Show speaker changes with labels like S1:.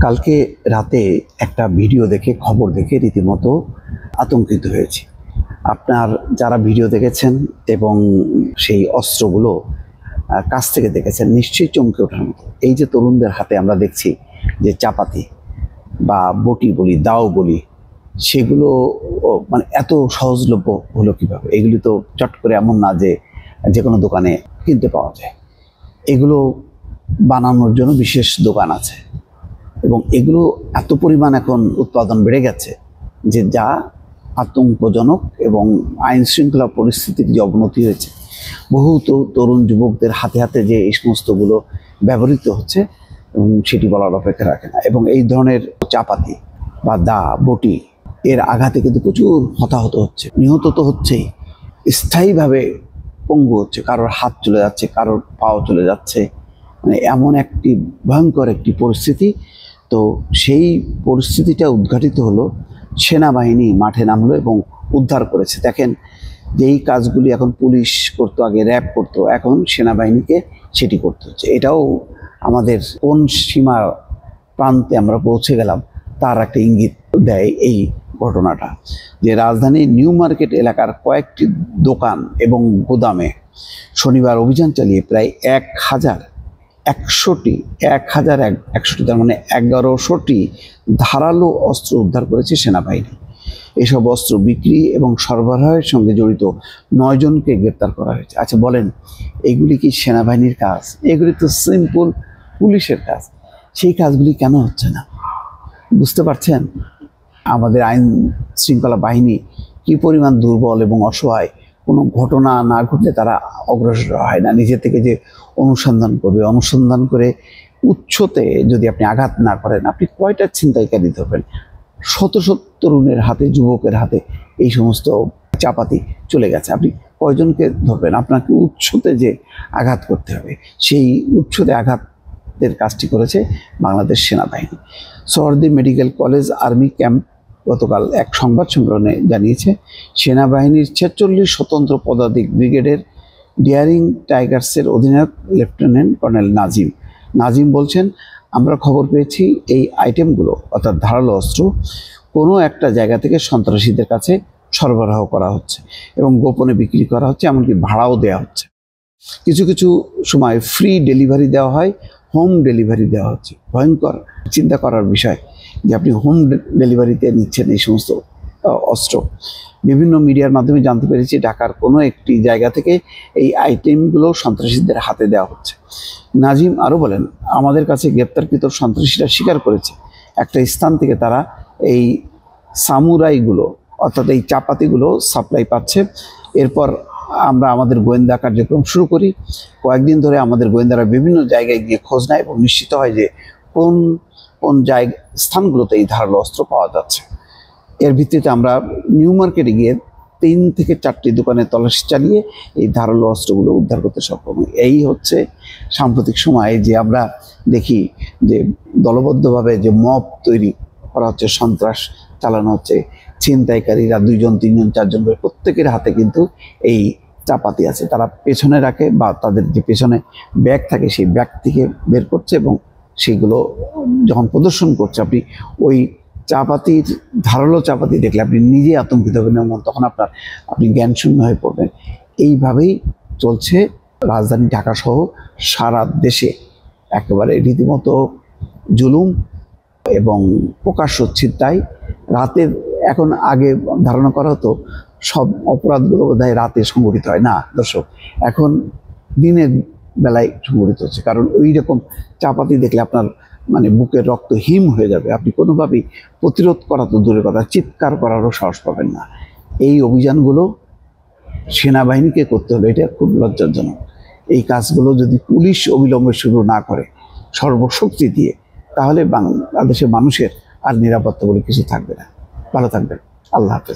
S1: কালকে রাতে একটা ভিডিও দেখে খবর দেখে রীতিমতো আতঙ্কিত হয়েছি। আপনার যারা ভিডিও দেখেছেন এবং সেই অস্ত্রগুলো কাছ থেকে দেখেছেন নিশ্চয়ই চমকে ওঠার মতো। এই যে তরুণদের হাতে আমরা দেখছি যে চাপাতি বা বটি বলি, দাও বলি, সেগুলো মানে এত সহজলভ্য হলো কিভাবে? এগুলি তো চট করে এমন না যে যে কোনো দোকানে কিনতে পাওয়া যায়। এগুলো বানানোর জন্য বিশেষ দোকান আছে এবং এগুলো এত পরিমাণ এখন উৎপাদন বেড়ে গেছে যে যা আতঙ্কজনক, এবং আইন শৃঙ্খলা পরিস্থিতির যে অবনতি হয়েছে, বহু তরুণ যুবকদের হাতে হাতে যে এই সমস্তগুলো ব্যবহৃত হচ্ছে এবং সেটি বলার অপেক্ষা রাখে না। এবং এই ধরনের চাপাতি বা দা বটি এর আঘাতে কিন্তু প্রচুর হতাহত হচ্ছে, নিহত তো হচ্ছেই, স্থায়ীভাবে পঙ্গু হচ্ছে, কারোর হাত চলে যাচ্ছে, কারোর পাও চলে যাচ্ছে। মানে এমন একটি ভয়ঙ্কর একটি পরিস্থিতি। তো সেই পরিস্থিতিটা উদ্ঘাটিত হলো, সেনাবাহিনী মাঠে নামলো এবং উদ্ধার করেছে। দেখেন, যেই কাজগুলি এখন পুলিশ করতো, আগে র্যাব করতো, এখন সেনাবাহিনীকে সেটি করতে হচ্ছে। এটাও আমাদের কোন সীমা প্রান্তে আমরা পৌঁছে গেলাম তার একটা ইঙ্গিত দেয় এই ঘটনাটা। যে রাজধানীর নিউ মার্কেট এলাকার কয়েকটি দোকান এবং গোদামে শনিবার অভিযান চালিয়ে প্রায় 1100টি তার মানে 1100টি ধারালো অস্ত্র উদ্ধার করেছে সেনাবাহিনী। এসব অস্ত্র বিক্রি এবং সরবরাহের সঙ্গে জড়িত 9 জনকে গ্রেপ্তার করা হয়েছে। আচ্ছা বলেন, এগুলি কি সেনাবাহিনীর কাজ? এগুলি তো সিম্পল পুলিশের কাজ। সেই কাজগুলি কেন হচ্ছে না? বুঝতে পারছেন আমাদের আইন শৃঙ্খলা বাহিনী কি পরিমাণ দুর্বল এবং অসহায়। কোনো ঘটনা না ঘটলে তারা অগ্রসর হয় না, নিজে থেকে যে অনুসন্ধান করবে, অনুসন্ধান করে উচ্চতে যদি আপনি আঘাত না করেন, আপনি কয়টা ছিনতাইকারী ধরবেন? শত শত তরুণের হাতে, যুবকের হাতে এই সমস্ত চাপাতি চলে গেছে, আপনি কয়জনকে ধরবেন? আপনাকে উচ্চতে যে আঘাত করতে হবে, সেই উচ্চতে আঘাতের কাজটি করেছে বাংলাদেশ সেনাবাহিনী। Suhrawardy medical college army camp গতকাল এক সংবাদ সম্মেলনে জানিয়েছে, সেনাবাহিনীর 46 স্বতন্ত্র পদাতিক ব্রিগেডের ডিয়ারিং টাইগার্সের অধিনায়ক লেফটেন্যান্ট কর্নেল নাজিম বলছেন, আমরা খবর পেয়েছি এই আইটেমগুলো অর্থাৎ ধারালো অস্ত্র কোনো একটা জায়গা থেকে সন্ত্রাসীদের কাছে সরবরাহ করা হচ্ছে এবং গোপনে বিক্রি করা হচ্ছে, এমনকি ভাড়াও দেওয়া হচ্ছে। কিছু কিছু সময় ফ্রি ডেলিভারি দেওয়া হয়, হোম ডেলিভারি দেওয়া হচ্ছে। ভয়ঙ্কর চিন্তা করার বিষয় যে আপনি হোম ডেলিভারিতে নিচ্ছেন এই সমস্ত অস্ত্র। বিভিন্ন মিডিয়ার মাধ্যমে জানতে পেরেছি ঢাকার কোনো একটি জায়গা থেকে এই আইটেমগুলো সন্ত্রাসীদের হাতে দেওয়া হচ্ছে। নাজিম আরও বলেন, আমাদের কাছে গ্রেপ্তারকৃত সন্ত্রাসীরা স্বীকার করেছে একটা স্থান থেকে তারা এই সামুরাইগুলো অর্থাৎ এই চাপাতিগুলো সাপ্লাই পাচ্ছে। এরপর আমরা আমাদের গোয়েন্দা কার্যক্রম শুরু করি। কয়েকদিন ধরে আমাদের গোয়েন্দারা বিভিন্ন জায়গায় গিয়ে খোঁজ নেয় এবং নিশ্চিত হয় যে কোন কোন স্থানগুলোতে এই ধারালো অস্ত্র পাওয়া যাচ্ছে। এর ভিত্তিতে আমরা নিউ মার্কেটে গিয়ে 3 থেকে 4টি দোকানে তল্লাশি চালিয়ে এই ধারালো অস্ত্রগুলো উদ্ধার করতে সক্ষম হই। এই হচ্ছে সাম্প্রতিক সময়ে যে আমরা দেখি যে দলবদ্ধভাবে যে মব তৈরি করা হচ্ছে, সন্ত্রাস চালানো হচ্ছে, ছিনতাইকারীরা 2 জন 3 জন 4 জন করে প্রত্যেকের হাতে কিন্তু এই চাপাতি আছে। তারা পেছনে রাখে বা তাদের যে পেছনে ব্যাগ থাকে সেই ব্যাগ থেকে বের করছে এবং সেইগুলো যখন প্রদর্শন করছে, আপনি ওই চাপাতির ধারালো চাপাতি দেখলে আপনি নিজে আতঙ্কিত হবেন এবং তখন আপনি জ্ঞানশূন্য হয়ে পড়বেন। এইভাবেই চলছে রাজধানী ঢাকা সহ সারা দেশে একেবারে রীতিমতো জুলুম এবং প্রকাশ্য ছিনতাই। রাতের এখন আগে ধারণা করা হতো সব অপরাধগুলো বোধহয় রাতে সংঘটিত হয় না দর্শক, এখন দিনের বেলায় সংঘটিত হচ্ছে। কারণ ওই রকম চাপাতি দেখলে আপনার মানে বুকের রক্ত হিম হয়ে যাবে, আপনি কোনোভাবেই প্রতিরোধ করা তো দূরের কথা, চিৎকার করারও সাহস পাবেন না। এই অভিযানগুলো সেনাবাহিনীকে করতে হলো, এটা খুব লজ্জাজনক। এই কাজগুলো যদি পুলিশ অবিলম্বে শুরু না করে সর্বশক্তি দিয়ে, তাহলে বাংলাদেশের মানুষের আর নিরাপত্তা বলে কিছু থাকবে না। ভালো থাকবেন, আল্লাহ হাফেজ।